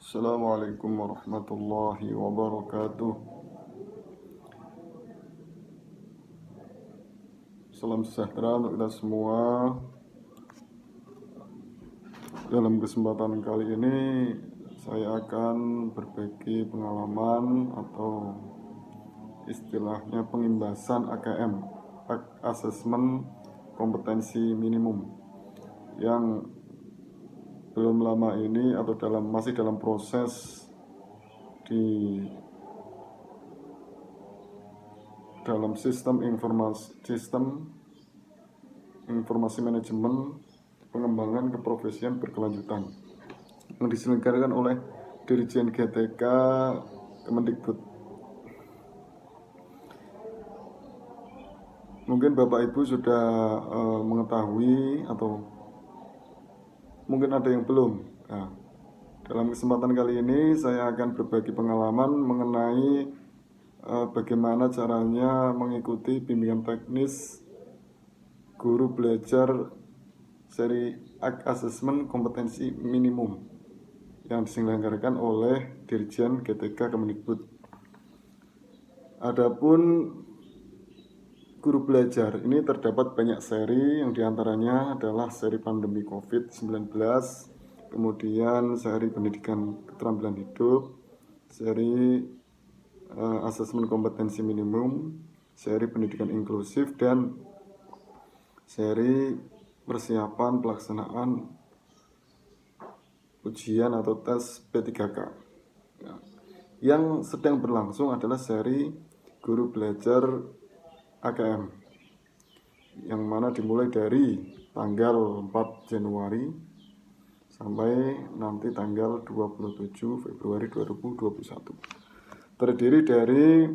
Assalamualaikum warahmatullahi wabarakatuh. Salam sejahtera untuk kita semua. Dalam kesempatan kali ini saya akan berbagi pengalaman atau istilahnya pengimbasan AKM, Assessment Kompetensi Minimum, yang belum lama ini atau masih dalam proses di dalam sistem informasi manajemen pengembangan keprofesian berkelanjutan yang diselenggarakan oleh Dirjen GTK Kemendikbud. Mungkin Bapak Ibu sudah mengetahui atau mungkin ada yang belum. Nah, dalam kesempatan kali ini saya akan berbagi pengalaman mengenai bagaimana caranya mengikuti bimbingan teknis guru belajar seri Assessment Kompetensi Minimum yang diselenggarakan oleh Dirjen GTK Kemendikbud. Adapun guru belajar ini terdapat banyak seri, yang diantaranya adalah seri pandemi COVID-19, kemudian seri pendidikan keterampilan hidup, seri asesmen kompetensi minimum, seri pendidikan inklusif, dan seri persiapan pelaksanaan ujian atau tes P3K. Yang sedang berlangsung adalah seri guru belajar AKM, yang mana dimulai dari tanggal 4 Januari sampai nanti tanggal 27 Februari 2021. Terdiri dari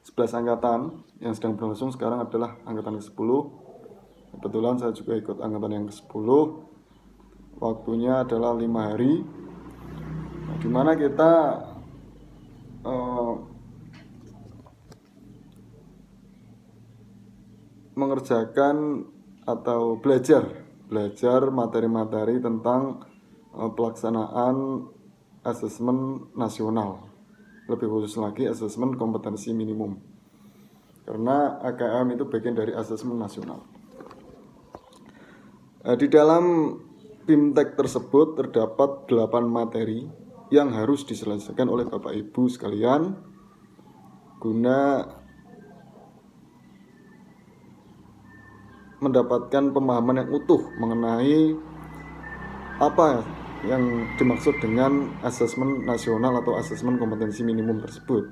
11 angkatan yang sedang berlangsung. Sekarang adalah angkatan ke-10. Kebetulan saya juga ikut angkatan yang ke-10. Waktunya adalah 5 hari, di mana kita mengerjakan atau belajar materi-materi tentang pelaksanaan asesmen nasional, lebih khusus lagi asesmen kompetensi minimum, karena AKM itu bagian dari asesmen nasional. Di dalam BIMTEK tersebut terdapat 8 materi yang harus diselesaikan oleh Bapak Ibu sekalian guna mendapatkan pemahaman yang utuh mengenai apa yang dimaksud dengan asesmen nasional atau asesmen kompetensi minimum tersebut.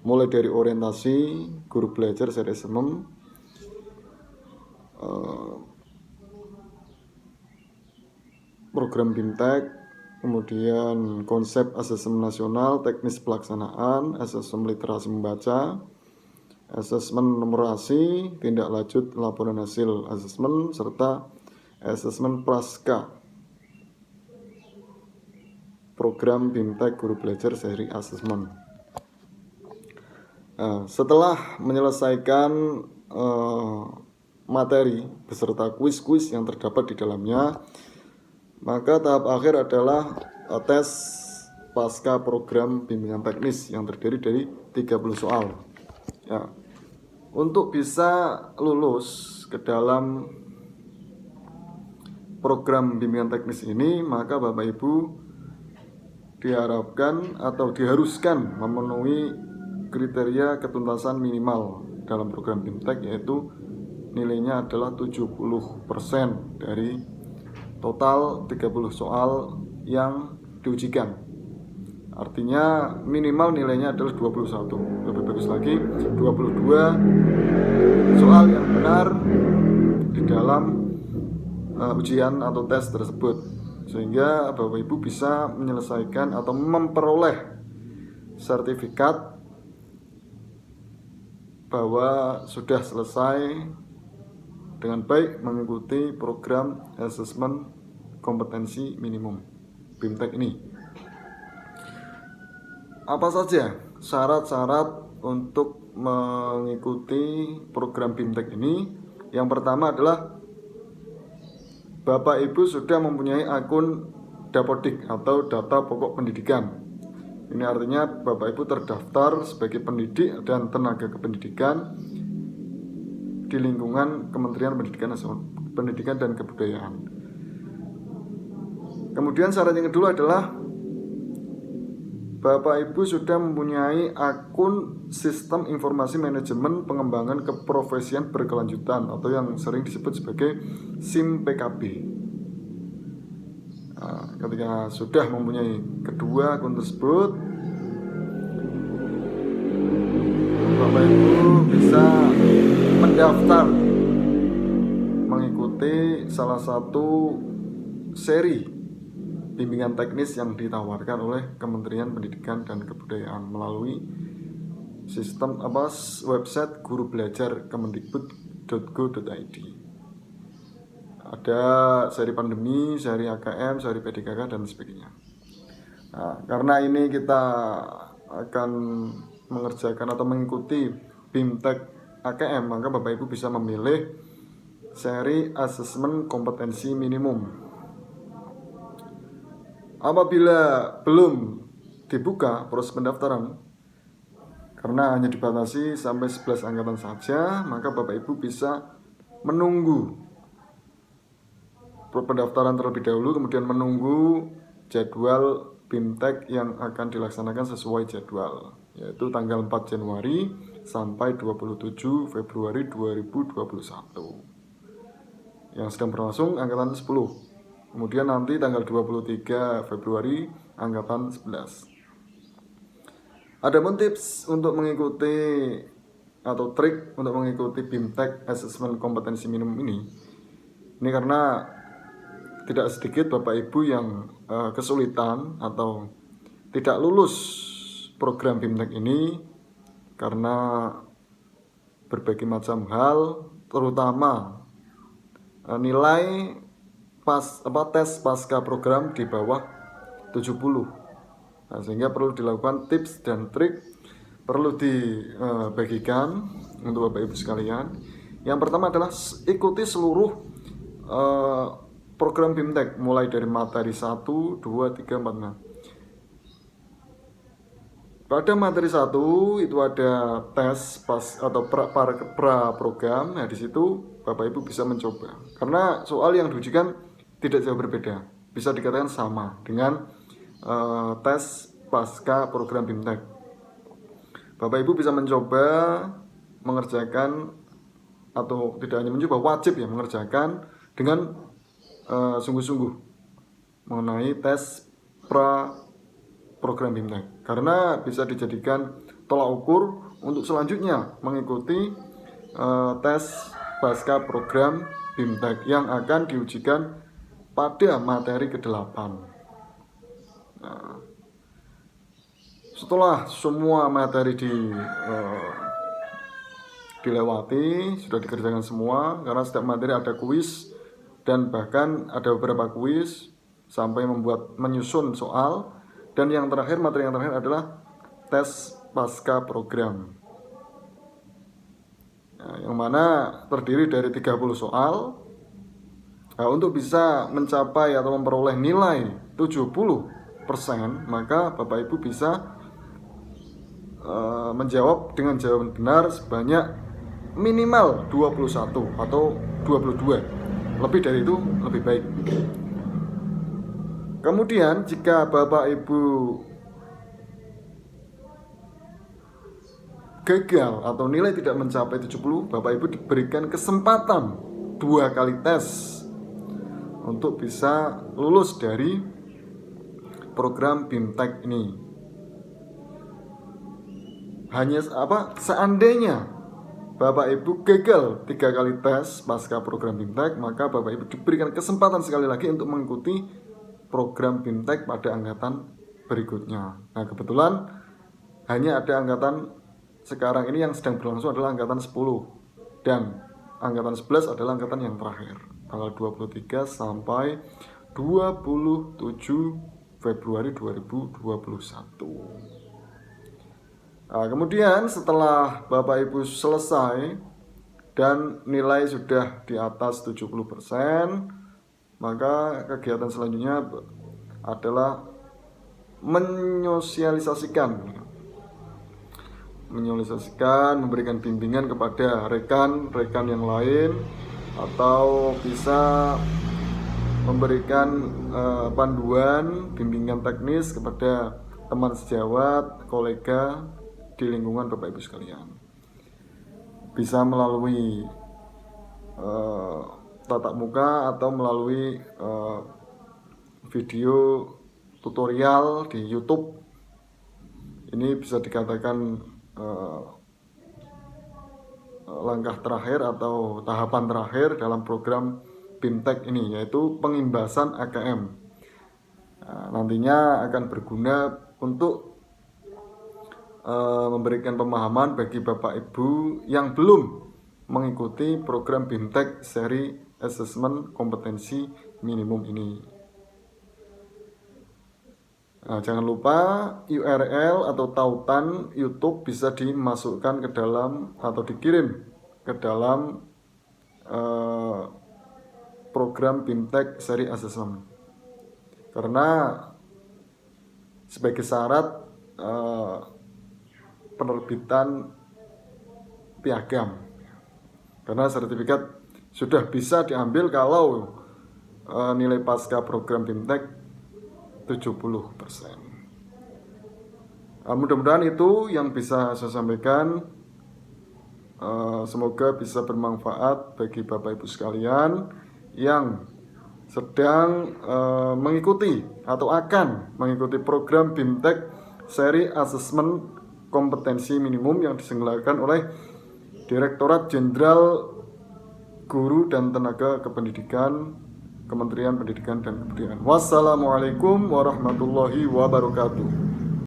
Mulai dari orientasi guru belajar seri SMM, program BIMTEK, kemudian konsep asesmen nasional, teknis pelaksanaan, asesmen literasi membaca, asesmen numerasi, tindak lanjut laporan hasil asesmen, serta asesmen praska program BIMTEK guru belajar seri asesmen. Setelah menyelesaikan materi beserta kuis-kuis yang terdapat di dalamnya, maka tahap akhir adalah tes pasca program bimbingan teknis yang terdiri dari 30 soal. Ya, untuk bisa lulus ke dalam program bimbingan teknis ini, maka Bapak Ibu diharapkan atau diharuskan memenuhi kriteria ketuntasan minimal dalam program BIMTEK, yaitu nilainya adalah 70% dari total 30 soal yang diujikan. Artinya minimal nilainya adalah 21. Lebih bagus lagi 22 soal yang benar di dalam ujian atau tes tersebut, sehingga Bapak Ibu bisa menyelesaikan atau memperoleh sertifikat bahwa sudah selesai dengan baik mengikuti program asesmen kompetensi minimum BIMTEK ini. Apa saja syarat-syarat untuk mengikuti program BIMTEK ini? Yang pertama adalah Bapak Ibu sudah mempunyai akun Dapodik atau data pokok pendidikan. Ini artinya Bapak Ibu terdaftar sebagai pendidik dan tenaga kependidikan di lingkungan Kementerian Pendidikan dan Kebudayaan. Kemudian syarat yang kedua adalah Bapak Ibu sudah mempunyai akun Sistem Informasi Manajemen Pengembangan Keprofesian Berkelanjutan atau yang sering disebut sebagai SIM PKB. Nah, ketika sudah mempunyai kedua akun tersebut, Bapak Ibu bisa mendaftar mengikuti salah satu seri bimbingan teknis yang ditawarkan oleh Kementerian Pendidikan dan Kebudayaan melalui sistem website guru belajar kemendikbud.go.id. Ada seri pandemi, seri AKM, seri PDKK dan sebagainya. Nah, karena ini kita akan mengerjakan atau mengikuti BIMTEK AKM, maka Bapak Ibu bisa memilih seri asesmen kompetensi minimum. Apabila belum dibuka proses pendaftaran, karena hanya dibatasi sampai 11 angkatan saja, maka Bapak Ibu bisa menunggu pendaftaran terlebih dahulu, kemudian menunggu jadwal BIMTEK yang akan dilaksanakan sesuai jadwal, yaitu tanggal 4 Januari sampai 27 Februari 2021 yang sedang berlangsung angkatan 10. Kemudian nanti tanggal 23 Februari angkatan 11. Adapun tips untuk mengikuti atau trik untuk mengikuti BIMTEK Assessment Kompetensi Minimum ini karena tidak sedikit Bapak Ibu yang kesulitan atau tidak lulus program BIMTEK ini karena berbagai macam hal, terutama nilai tes pasca program di bawah 70. Nah, sehingga perlu dilakukan tips dan trik, perlu dibagikan untuk Bapak Ibu sekalian. Yang pertama adalah ikuti seluruh program BIMTEK mulai dari materi 1, 2, 3, 4. Nah, pada materi 1 itu ada tes atau pra program. Nah, di situ Bapak Ibu bisa mencoba. Karena soal yang diujikan tidak jauh berbeda. Bisa dikatakan sama dengan tes pasca program BIMTEK. Bapak Ibu bisa mencoba mengerjakan, atau tidak hanya mencoba, wajib ya mengerjakan dengan sungguh-sungguh mengenai tes pra program BIMTEK, karena bisa dijadikan tolak ukur untuk selanjutnya mengikuti tes pasca program BIMTEK yang akan diujikan pada materi ke-8. Nah, setelah semua materi dilewati, sudah dikerjakan semua, karena setiap materi ada kuis dan bahkan ada beberapa kuis sampai menyusun soal. Dan yang terakhir, materi yang terakhir adalah tes pasca program, nah, yang mana terdiri dari 30 soal. Nah, untuk bisa mencapai atau memperoleh nilai 70%, maka Bapak Ibu bisa menjawab dengan jawaban benar sebanyak minimal 21 atau 22. Lebih dari itu lebih baik. Kemudian jika Bapak Ibu gagal atau nilai tidak mencapai 70, Bapak Ibu diberikan kesempatan 2 kali tes untuk bisa lulus dari program BIMTEK ini. Hanya seandainya Bapak Ibu gagal 3 kali tes pasca program BIMTEK, maka Bapak Ibu diberikan kesempatan sekali lagi untuk mengikuti program BIMTEK pada angkatan berikutnya. Nah, kebetulan hanya ada angkatan sekarang ini yang sedang berlangsung adalah angkatan 10, dan angkatan 11 adalah angkatan yang terakhir, tanggal 23 sampai 27 Februari 2021. Nah, kemudian setelah Bapak Ibu selesai dan nilai sudah di atas 70%, maka kegiatan selanjutnya adalah menyosialisasikan, memberikan bimbingan kepada rekan-rekan yang lain, atau bisa memberikan panduan, bimbingan teknis kepada teman sejawat, kolega di lingkungan Bapak Ibu sekalian. Bisa melalui tatap muka atau melalui video tutorial di YouTube. Ini bisa dikatakan langkah terakhir atau tahapan terakhir dalam program BIMTEK ini, yaitu pengimbasan AKM. Nantinya akan berguna untuk memberikan pemahaman bagi Bapak Ibu yang belum mengikuti program BIMTEK seri Assessment Kompetensi Minimum ini. Jangan lupa URL atau tautan YouTube bisa dimasukkan ke dalam atau dikirim ke dalam program BIMTEK seri Assessment, karena sebagai syarat penerbitan piagam, karena sertifikat sudah bisa diambil kalau nilai pasca program BIMTEK 70%. Mudah-mudahan itu yang bisa saya sampaikan. Semoga bisa bermanfaat bagi Bapak Ibu sekalian yang sedang mengikuti atau akan mengikuti program BIMTEK seri Assessment Kompetensi Minimum yang diselenggarakan oleh Direktorat Jenderal Guru dan Tenaga Kependidikan, Kementerian Pendidikan dan Kebudayaan. Wassalamualaikum warahmatullahi wabarakatuh.